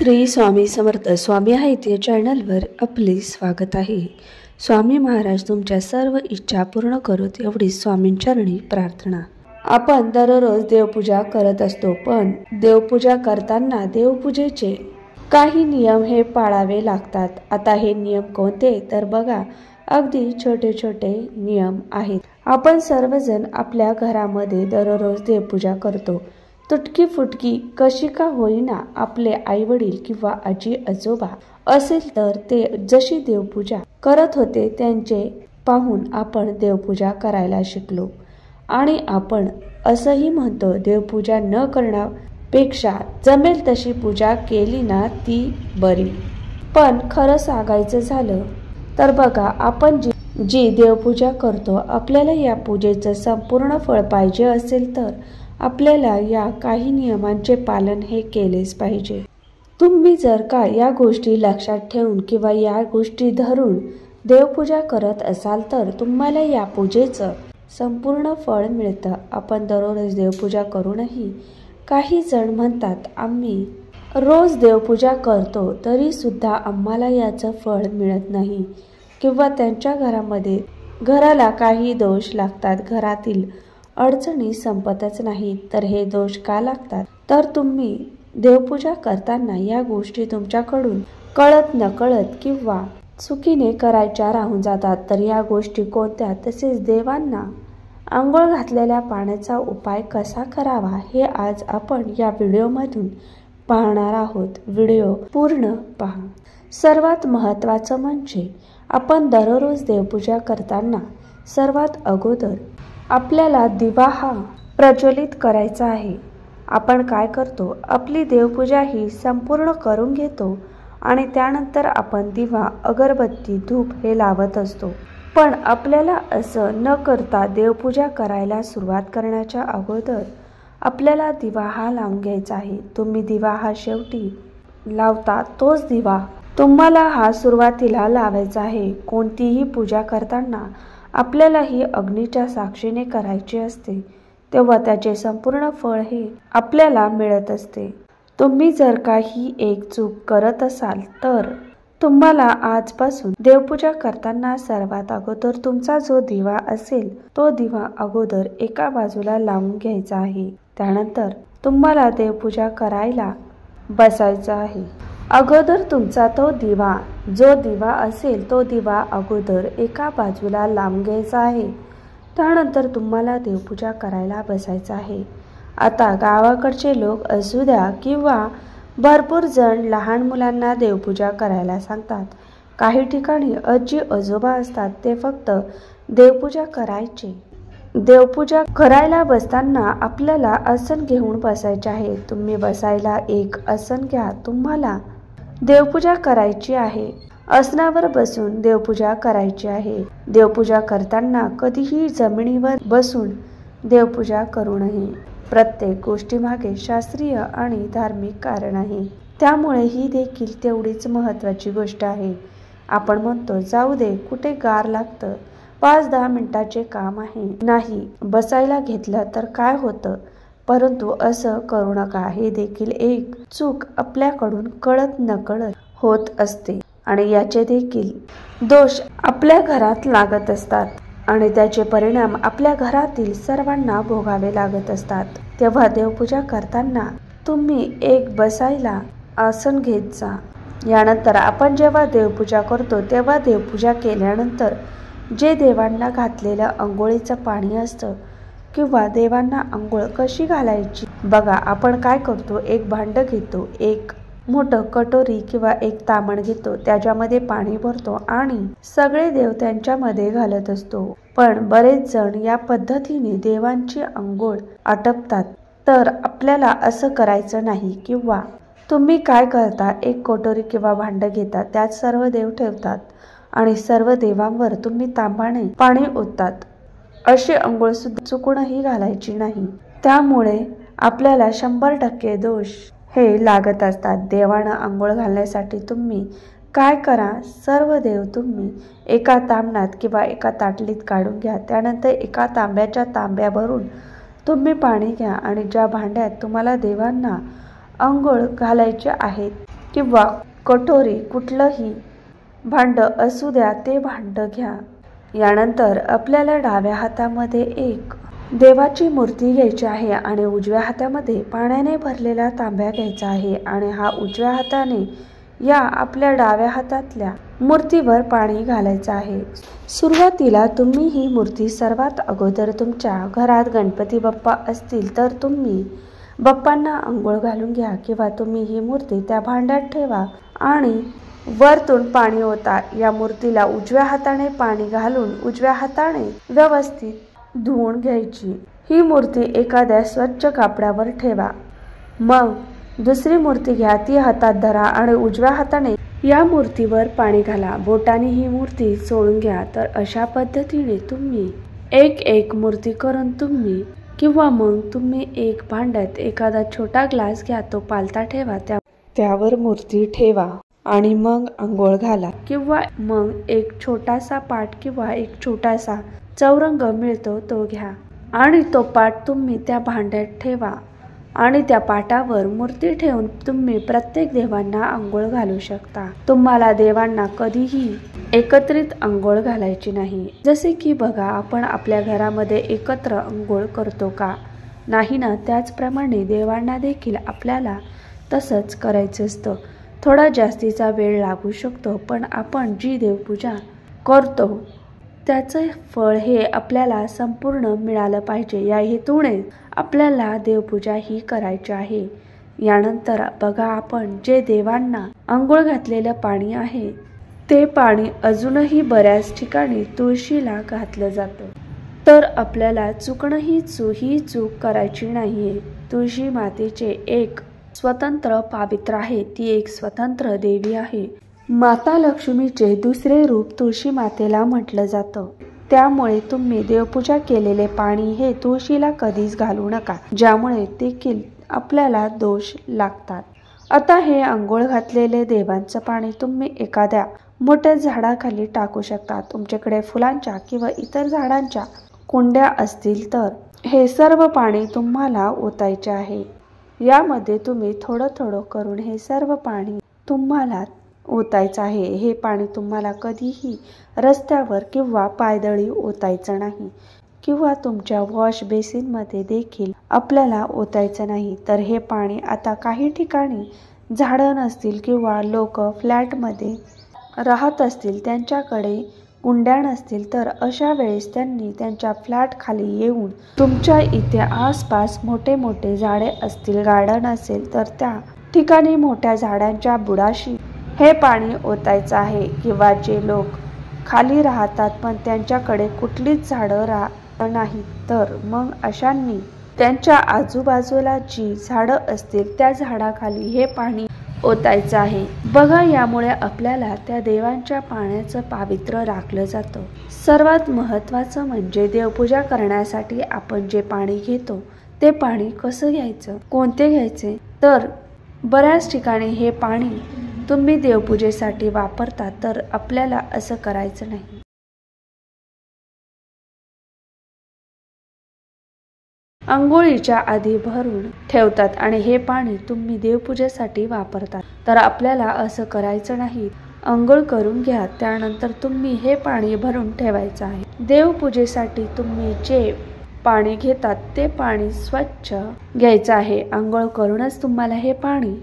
श्री स्वामी समर्थ स्वामी आहेत या चॅनलवर आपले स्वागत आहे। स्वामी महाराज तुमच्या सर्व इच्छा पूर्ण करोत एवढी स्वामींचरणी प्रार्थना। आपण दररोज देवपूजा करत असतो, पण देवपूजा करताना देवपूजेचे काही नियम हे पाळावे लागतात। आता हे नियम कोणते तर बघा, अगदी छोटे छोटे नियम आहेत। आपण सर्वजण आपल्या घरामध्ये दररोज देवपूजा करतो। तुटकी फुटकी कशी का होईना आपले आई वडील किंवा आजी आजोबा असेल तर ते जशी देवपूजा करत होते त्यांचे पाहून आपण देवपूजा करायला शिकलो। आणि आपण असंही म्हणतो, देवपूजा न करण्यापेक्षा जमेल तशी पूजा केली ना ती बरी। पण खरं सांगायचं झालं तर बघा, आपण जी देवपूजा करतो आपल्याला या पूजेचं संपूर्ण फळ पाहिजे असेल तर आपल्याला या काही नियमांचे पालन हे केलेच पाहिजे। तुम्ही जर का या गोष्टी लक्षात ठेवून किंवा या गोष्टी धरून देवपूजा करत असाल तर तुम्हाला या पूजेचं संपूर्ण फळ मिळतं। आपण दररोज देवपूजा करूनही काही जण म्हणतात, आम्ही रोज देवपूजा करतो तरी सुद्धा आम्हाला याचं फळ मिळत नाही, किंवा त्यांच्या घराला काही दोष लागतात, घरातील अडचणी संपतच नाही। तर हे दोष का लागतात तर तुम्ही देवपूजा करताना या गोष्टी तुमच्याकडून कळत नकळत किंवा चुकीने करायच्या राहून जातात। तर या गोष्टी कोणत्या, तसेच देवांना आंघोळ घातलेल्या पाण्याचा उपाय कसा करावा हे आज आपण या व्हिडिओमधून पाहणार आहोत। व्हिडिओ पूर्ण पहा। सर्वात महत्त्वाचं म्हणजे आपण दररोज देवपूजा करताना सर्वात अगोदर आपल्याला दिवा हा प्रज्वलित करायचा आहे। आपण काय करतो, आपली देवपूजा ही संपूर्ण करून घेतो आणि त्यानंतर आपण दिवा, अगरबत्ती, धूप हे लावत असतो। पण आपल्याला असं न करता देवपूजा करायला सुरुवात करण्याच्या अगोदर आपल्याला दिवा हा लावून घ्यायचा आहे। तुम्ही दिवा हा शेवटी लावता तोच दिवा तुम्हाला हा सुरुवातीला लावायचा आहे। कोणतीही पूजा करताना आपल्याला ही अग्नीच्या साक्षीने करायची असते, तेव्हा त्याचे संपूर्ण फळ हे आपल्याला मिळत असते। तुम्ही जर काही एक चूक करत असाल तर तुम्हाला आजपासून देवपूजा करताना सर्वात अगोदर तुमचा जो दिवा असेल तो दिवा अगोदर एका बाजूला लावून घ्यायचा आहे। त्यानंतर तुम्हाला देवपूजा करायला बसायचं आहे। अगोदर तुमचा जो दिवा असेल तो दिवा अगोदर एका बाजूला लावून घ्यायचा आहे। त्यानंतर तुम्हाला देवपूजा करायला बसायचं आहे। आता गावाकडचे लोक असू द्या किंवा भरपूर जण लहान मुलांना देवपूजा करायला सांगतात। काही ठिकाणी आजी आजोबा असतात, ते फक्त देवपूजा करायला बसताना आपल्याला आसन घेऊन बसायचे आहे। तुम्ही बसायला एक आसन घ्या। तुम्हाला देवपूजा करायची आहे, आसनावर बसून देवपूजा करायची आहे। देवपूजा करताना कधीही जमिनीवर बसून देवपूजा करू नये। प्रत्येक गोष्टीमागे शास्त्रीय आणि धार्मिक कारण आहे, त्यामुळे ही देखील तेवढीच महत्त्वाची गोष्ट आहे। आपण म्हणतो, जाऊ दे कुठे गार लागतं, 5-10 मिनिटाचे काम आहे, नाही बसायला घेतलं तर काय होतं, परंतु असं करू नका। हे देखील एक चूक आपल्याकडून कळत नकळत होत असते आणि याचे देखील दोष आपल्या घरात लागत असतात आणि त्याचे परिणाम आपल्या घरातील सर्वांना भोगावे लागत असतात। तेव्हा देवपूजा करताना तुम्ही एक बसायला आसन घेत जा। यानंतर आपण जेव्हा देवपूजा करतो तेव्हा देवपूजा केल्यानंतर जे देवांना घातलेलं अंघोळीचं पाणी असतं किंवा देवांना अंघोळ कशी घालायची बघा, आपण काय करतो, एक भांड घेतो, एक मोठं कटोरी किंवा एक तामण घेतो, त्याच्यामध्ये पाणी भरतो आणि सगळे देव त्यांच्यामध्ये घालत असतो। पण बरेच जण या पद्धतीने देवांची अंघोळ आटपतात, तर आपल्याला असं करायचं नाही। किंवा तुम्ही काय करता, एक कटोरी किंवा भांड घेतात, त्यात सर्व देव ठेवतात आणि सर्व देवांवर तुम्ही तांब्याने पाणी ओततात। अशी अंघोळ सुद्धा चुकूनही घालायची नाही, त्यामुळे आपल्याला 100% दोष हे लागत असतात। देवांना अंघोळ घालण्यासाठी तुम्ही काय करा, सर्व देव तुम्ही एका ताम्हणात किंवा एका ताटलीत काढून घ्या। त्यानंतर एका तांब्या भरून तुम्ही पाणी घ्या आणि ज्या भांड्यात तुम्हाला देवांना अंघोळ घालायचे आहेत किंवा कटोरी कुठलंही भांड असू द्या ते भांड घ्या। यानंतर आपल्याला डाव्या हातामध्ये एक देवाची मूर्ती घ्यायची आहे आणि उजव्या हातामध्ये पाण्याने भरलेला तांब्या घ्यायचा आहे आणि हा उजव्या हाताने या आपल्या डाव्या हातातल्या मूर्तीवर पाणी घालायचं आहे। सुरुवातीला तुम्ही ही मूर्ती सर्वात अगोदर तुमच्या घरात गणपती बाप्पा असतील तर तुम्ही बाप्पांना अंघोळ घालून घ्या किंवा तुम्ही ही मूर्ती त्या भांड्यात ठेवा आणि वरतून पाणी ओता। या मूर्तीला उजव्या हाताने पाणी घालून उजव्या हाताने व्यवस्थित धुवून घ्यायची। ही मूर्ती एखाद्या स्वच्छ कापडावर ठेवा। मग दुसरी मूर्ती घ्या, ती हातात धरा आणि उजव्या हाताने या मूर्तीवर पाणी घाला। बोटाने ही मूर्ती चोळून घ्या। तर अशा पद्धतीने तुम्ही एक मूर्ती करून तुम्ही किंवा मग तुम्ही एक भांड्यात एखादा छोटा ग्लास घ्या, तो पालथा ठेवा, त्यावर मूर्ती ठेवा आणि मग अंघोळ घाला। किंवा मग एक छोटासा पाट किंवा एक छोटासा चौरंग मिळतो तो घ्या आणि तो पाट तुम्ही त्या भांड्यात ठेवा आणि त्या पाटावर मूर्ती ठेवून तुम्ही प्रत्येक देवांना अंघोळ घालू शकता। तुम्हाला देवांना कधीही एकत्रित अंघोळ घालायची नाही। जसे की बघा, आपण आपल्या घरामध्ये एकत्र अंघोळ करतो का? नाही ना। त्याचप्रमाणे देवांना देखील आपल्याला तसंच करायचं असतं। थोडा जास्तीचा वेळ लागू शकतो, पण आपण जी देवपूजा करतो त्याचं फळ हे आपल्याला संपूर्ण मिळालं पाहिजे, या हेतूने आपल्याला देवपूजा ही करायची आहे। यानंतर बघा, आपण जे देवांना अंघोळ घातलेलं पाणी आहे ते पाणी अजूनही बऱ्याच ठिकाणी तुळशीला घातलं जातं। तर आपल्याला ही चूक करायची नाहीये। तुळशी मातेचे एक स्वतंत्र पावित्र्य आहे, ती एक स्वतंत्र देवी आहे। माता लक्ष्मीचे दुसरे रूप तुळशी मातेला म्हटलं जातं। त्यामुळे तुम्ही देवपूजा केलेले पाणी हे तुळशीला कधीच घालू नका, ज्यामुळे देखील आपल्याला दोष लागतात। आता हे अंघोळ घातलेले देवांचं पाणी तुम्ही एखाद्या मोठ्या झाडाखाली टाकू शकता। तुमच्याकडे फुलांच्या किंवा इतर झाडांच्या कुंड्या असतील तर हे सर्व पाणी तुम्हाला ओतायचे आहे। यामध्ये तुम्ही थोडं थोडं करून हे सर्व पाणी तुम्हाला ओतायचं आहे। हे पाणी तुम्हाला कधीही रस्त्यावर किंवा पायदळी ओतायचं नाही किंवा तुमच्या वॉश बेसिनमध्ये देखील आपल्याला ओतायचं नाही। तर हे पाणी आता काही ठिकाणी झाडं नसतील किंवा लोक फ्लॅटमध्ये राहत असतील, त्यांच्याकडे कुंड्या नसतील, तर अशा वेळेस त्यांनी त्यांच्या फ्लॅट खाली येऊन तुमच्या इथे आसपास मोठे मोठे झाडे असतील, गार्डन असेल, तर त्या ठिकाणी मोठ्या झाडांच्या बुडाशी हे पाणी ओतायचं आहे। किंवा जे लोक खाली राहतात पण त्यांच्याकडे कुठलीच झाडं नाही, तर मग अशांनी त्यांच्या आजूबाजूला जी झाडं असतील त्या झाडाखाली हे पाणी ओतायचं आहे। बघा, यामुळे आपल्याला त्या देवांच्या पाण्याचं पावित्र्य राखलं जातं। सर्वात महत्त्वाचं म्हणजे देवपूजा करण्यासाठी आपण जे पाणी घेतो ते पाणी कसं घ्यायचं, कोणते घ्यायचे, तर बऱ्याच ठिकाणी हे पाणी तुम्ही देवपूजेसाठी वापरता, तर आपल्याला असं करायचं नाही। अंघोळीच्या आधी भरून ठेवतात आणि हे पाणी तुम्ही देवपूजेसाठी वापरतात, तर आपल्याला असं करायचं नाही। अंघोळ करून घ्या, त्यानंतर तुम्ही हे पाणी भरून ठेवायचं आहे। देवपूजेसाठी तुम्ही जे पाणी घेतात ते पाणी स्वच्छ घ्यायचं आहे। अंघोळ करूनच तुम्हाला हे पाणी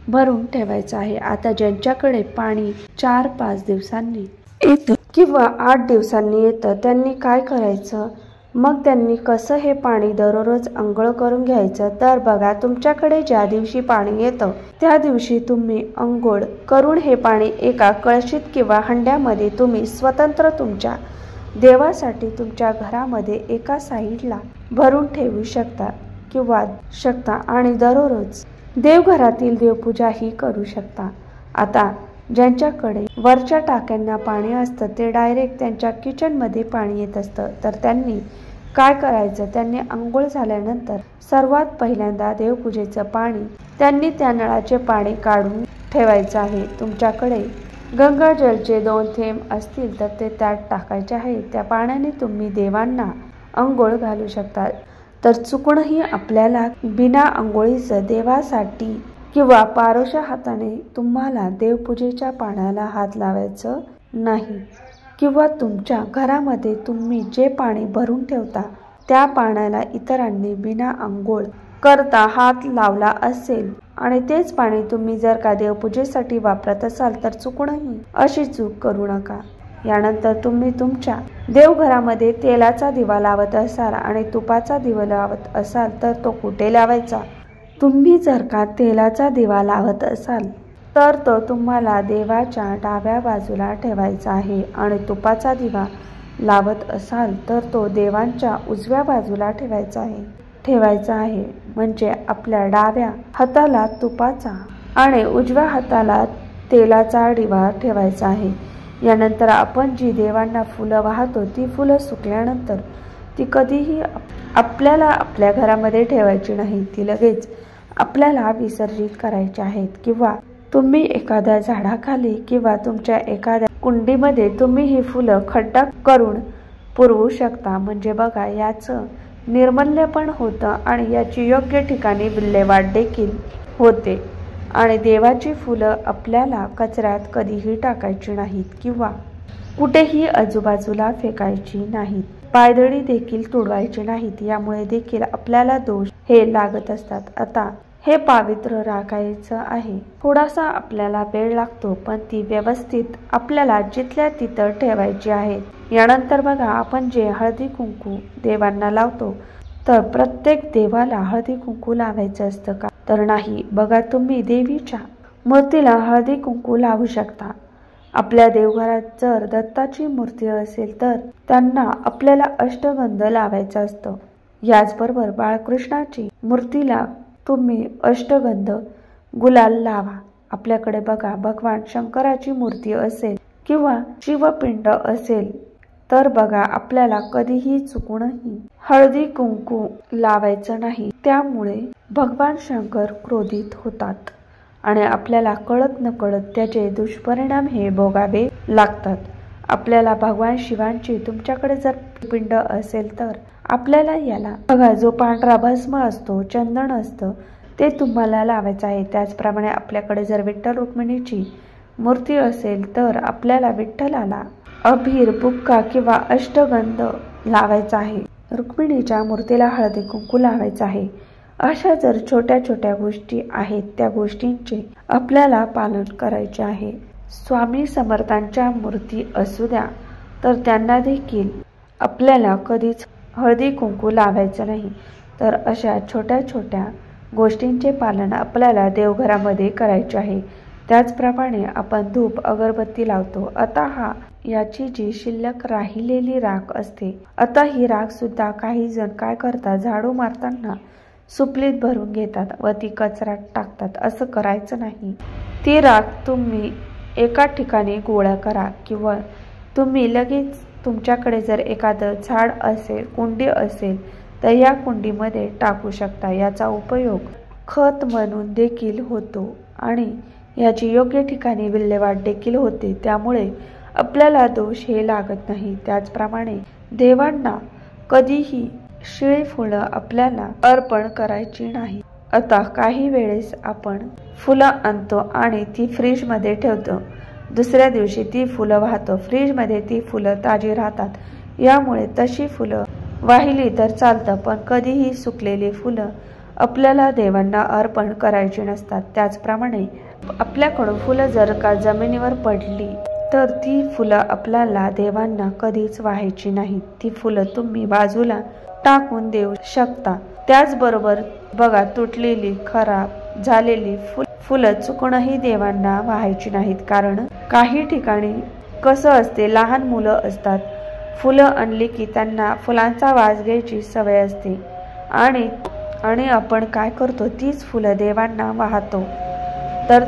भरून ठेवायचं आहे। आता ज्यांच्याकडे पाणी 4-5 दिवसांनी येतं किंवा 8 दिवसांनी येतं, त्यांनी काय करायचं, मग त्यांनी कसं हे पाणी दररोज अंघोळ करून घ्यायचं, तर बघा, तुमच्याकडे ज्या दिवशी पाणी येतं त्या दिवशी तुम्ही अंघोळ करून हे पाणी एका कळशीत किंवा हंड्यामध्ये तुम्ही स्वतंत्र तुमच्या देवासाठी तुमच्या घरामध्ये एका साईडला भरून ठेवू शकता आणि दररोज देवघरातील देवपूजा ही करू शकता। आता ज्यांच्याकडे वरच्या टाक्यांना पाणी असतं ते डायरेक्ट त्यांच्या किचनमध्ये पाणी येत असतं, तर त्यांनी काय करायचं, त्यांनी अंघोळ झाल्यानंतर सर्वात पहिल्यांदा देवपूजेचं पाणी त्यांनी त्या नळाचे पाणी काढून ठेवायचं आहे। तुमच्याकडे गंगाजलचे 2 थेंब असतील तर ते त्यात टाकायचे आहे। त्या पाण्याने तुम्ही देवांना अंघोळ घालू शकता। तर चुकूनही आपल्याला बिना अंघोळीचं देवासाठी किंवा पारोशा हाताने तुम्हाला देवपूजेच्या पाण्याला हात लावायचं नाही, किंवा तुमच्या घरामध्ये तुम्ही जे पाणी भरून ठेवता त्या पाण्याला इतरांनी बिना आंघोळ करता हात लावला असेल आणि तेच पाणी तुम्ही जर का देवपूजेसाठी वापरत असाल तर चुकूनही अशी चूक करू नका. यानंतर तुम्ही तुमच्या देवघरामध्ये तेलाचा दिवा लावत असाल आणि तुपाचा दिवा लावत असाल तर तो कुठे लावायचा? तुम्ही जर का तेलाचा दिवा लावत असाल तर तो तुम्हाला देवाच्या डाव्या बाजूला ठेवायचा आहे आणि तुपाचा दिवा लावत असाल तर तो देवांच्या उजव्या बाजूला ठेवायचा आहे. म्हणजे आपल्या डाव्या हाताला तुपाचा आणि उजव्या हाताला तेलाचा दिवा ठेवायचा आहे. यानंतर आपण जी देवांना फुलं वाहतो ती फुलं सुकल्यानंतर ती कधीही आपल्याला आपल्या घरामध्ये ठेवायची नाही. ती लगेच आपल्याला विसर्जित करायची आहेत, किंवा तुम्ही एखाद्या झाडाखाली किंवा तुमच्या एखाद्या कुंडीमध्ये तुम्ही ही फुलं खड्डा करून पुरवू शकता. म्हणजे बघा, याचं निर्मल्य पण होतं आणि याची योग्य ठिकाणी विल्हेवाट देखील होते. आणि देवाची फुलं आपल्याला कचऱ्यात कधीही टाकायची नाहीत किंवा कुठेही आजूबाजूला फेकायची नाहीत. पायदळी देखील तुडवायची नाहीत. यामुळे देखील आपल्याला दोष हे लागत असतात. आता हे पावित्र्य राखायचं आहे. थोडासा आपल्याला वेळ लागतो, पण ती व्यवस्थित आपल्याला जिथल्या तिथं ठेवायची आहे. यानंतर बघा, आपण जे हळदी कुंकू देवांना लावतो तर प्रत्येक देवाला हळदी कुंकू लावायचं असतं का? तर नाही. बघा, तुम्ही देवीच्या मूर्तीला हळदी कुंकू लावू शकता. आपल्या देवघरात जर दत्ताची मूर्ती असेल तर त्यांना आपल्याला अष्टगंध लावायचं असतं. याचबरोबर बाळकृष्णाची मूर्तीला तुम्ही अष्टगंध गुलाल लावा. आपल्याकडे बघा, भगवान शंकराची मूर्ती असेल किंवा शिवपिंड असेल तर बघा, आपल्याला कधीही चुकूनही हळदी कुंकू लावायचं नाही. त्यामुळे भगवान शंकर क्रोधित होतात आणि आपल्याला कळत नकळत त्याचे दुष्परिणाम हे भोगावे लागतात. आपल्याला भगवान शिवांची तुमच्याकडे जर पिंड असेल तर आपल्याला याला बघा, जो पांढरा भस्म असतो, चंदन असतं, ते तुम्हाला लावायचं आहे. त्याचप्रमाणे आपल्याकडे जर विठ्ठल रुक्मिणीची मूर्ती असेल तर आपल्याला विठ्ठलाला अबीर, बुक्का किंवा अष्टगंध लावायचा आहे. रुक्मिणीच्या मूर्तीला हळदी कुंकू लावायचं आहे. अशा जर छोट्या छोट्या गोष्टी आहेत त्या गोष्टींचे आपल्याला पालन करायचे आहे. स्वामी समर्थांच्या मूर्ती असू द्या तर त्यांना देखील आपल्याला कधीच हळदी कुंकू लावायचं नाही. तर अशा छोट्या छोट्या गोष्टींचे पालन आपल्याला देवघरामध्ये करायचे आहे. त्याचप्रमाणे आपण धूप अगरबत्ती लावतो. आता याची जी शिल्लक राहिलेली राख असते, आता ही राख सुद्धा काही जण काय करतात, झाडू मारताना सुपलीत भरून घेतात व ती कचऱ्यात टाकतात. असं करायचं नाही. ती राख तुम्ही एका ठिकाणी गोळा करा किंवा तुम्ही लगेच तुमच्याकडे जर एखादं झाड असेल, कुंडी असेल तर या कुंडीमध्ये टाकू शकता. याचा उपयोग खत म्हणून देखील होतो आणि याची योग्य ठिकाणी विल्हेवाट देखील होते. त्यामुळे आपल्याला दोष हे लागत नाही. त्याचप्रमाणे देवांना कधीही शिळी फुलं आपल्याला अर्पण करायची नाही. आता काही वेळेस आपण फुलं आणतो आणि ती फ्रीजमध्ये ठेवतो. दुसऱ्या दिवशी ती फुलं वाहतो. फ्रीजमध्ये ती फुलं ताजी राहतात. यामुळे तशी फुलं वाहिली तर चालतं, पण कधीही सुकलेली फुलं आपल्याला देवांना अर्पण करायची नसतात. त्याचप्रमाणे आपल्याकडून फुलं जर का जमिनीवर पडली तर ती फुलं आपल्याला देवांना कधीच वाहायची नाहीत. ती फुलं तुम्ही बाजूला टाकून देऊ शकता. त्याचबरोबर बघा, तुटलेली, खराब झालेली फुलं चुकूनही देवांना वाहायची नाहीत. कारण काही ठिकाणी कसं असते, लहान मुलं असतात, फुलं आणली की त्यांना फुलांचा वास घ्यायची सवय असते आणि आपण काय करतो, तीच फुलं देवांना वाहतो. तर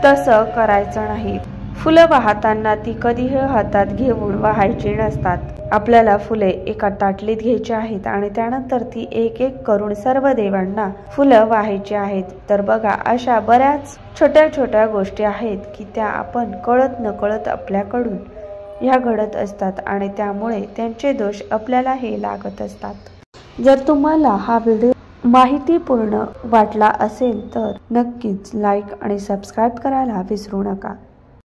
तसं करायचं नाही. फुलं वाहताना ती कधीही हातात घेऊन वाहायची नसतात. आपल्याला फुले एका ताटलीत घ्यायची आहेत आणि त्यानंतर ती एक एक करून सर्व देवांना फुलं वाहायची आहेत. तर बघा, अशा बऱ्याच छोट्या छोट्या गोष्टी आहेत की त्या आपण कळत नकळत आपल्याकडून ह्या घडत असतात आणि त्यामुळे त्यांचे दोष आपल्याला हे लागत असतात. जर तुम्हाला हा व्हिडिओ माहितीपूर्ण वाटला असेल तर नक्कीच लाईक आणि सबस्क्राईब करायला विसरू नका.